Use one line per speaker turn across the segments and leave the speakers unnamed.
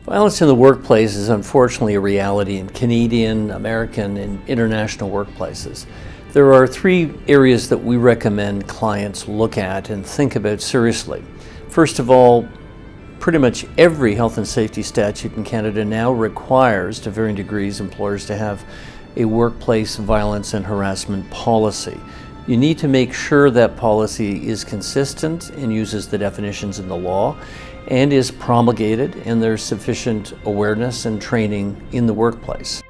Violence in the workplace is unfortunately a reality in Canadian, American, and international workplaces. There are three areas that we recommend clients look at and think about seriously. First of all, pretty much every health and safety statute in Canada now requires, to varying degrees, employers to have a workplace violence and harassment policy. You need to make sure that policy is consistent and uses the definitions in the law and is promulgated, and there's sufficient awareness and training in the workplace.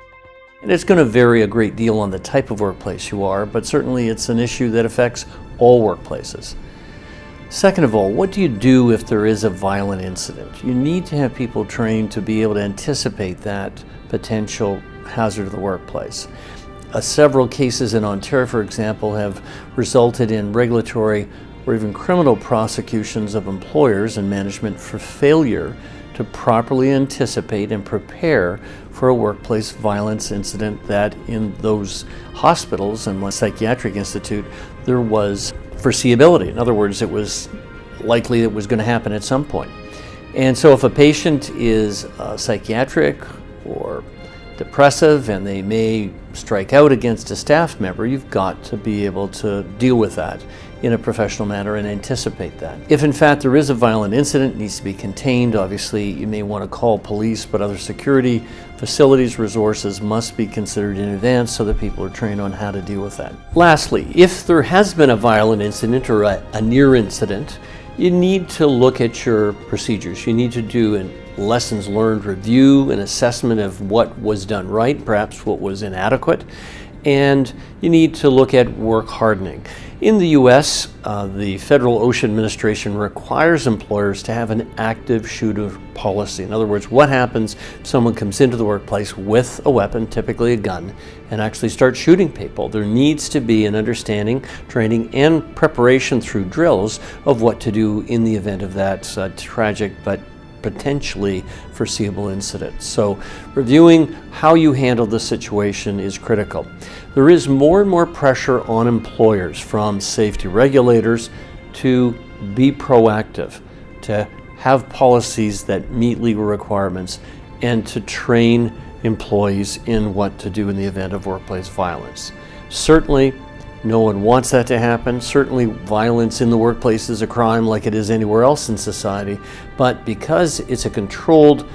And it's going to vary a great deal on the type of workplace you are, but certainly it's an issue that affects all workplaces. Second of all, what do you do if there is a violent incident? You need to have people trained to be able to anticipate that potential hazard of the workplace. Several cases in Ontario, for example, have resulted in regulatory or even criminal prosecutions of employers and management for failure to properly anticipate and prepare for a workplace violence incident that in those hospitals and one psychiatric institute there was foreseeability. In other words, it was likely it was going to happen at some point. And so if a patient is psychiatric or depressive and they may strike out against a staff member, you've got to be able to deal with that in a professional manner and anticipate that. If in fact there is a violent incident, it needs to be contained. Obviously, you may want to call police, but other security facilities, resources must be considered in advance so that people are trained on how to deal with that. Lastly, if there has been a violent incident or a near incident, you need to look at your procedures. You need to do a lessons learned review, an assessment of what was done right, perhaps what was inadequate, and you need to look at work hardening. In the US, the Federal OSHA Administration requires employers to have an active shooter policy. In other words, what happens if someone comes into the workplace with a weapon, typically a gun, and actually starts shooting people? There needs to be an understanding, training, and preparation through drills of what to do in the event of that tragic but potentially foreseeable incident. So reviewing how you handle the situation is critical. There is more and more pressure on employers from safety regulators to be proactive, to have policies that meet legal requirements, and to train employees in what to do in the event of workplace violence. Certainly, no one wants that to happen. Certainly, violence in the workplace is a crime like it is anywhere else in society. But because it's a controlled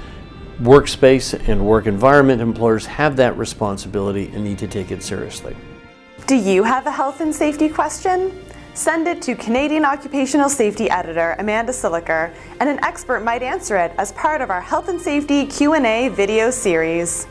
workspace and work environment, employers have that responsibility and need to take it seriously.
Do you have a health and safety question? Send it to Canadian Occupational Safety Editor Amanda Siliker, and an expert might answer it as part of our Health and Safety Q&A video series.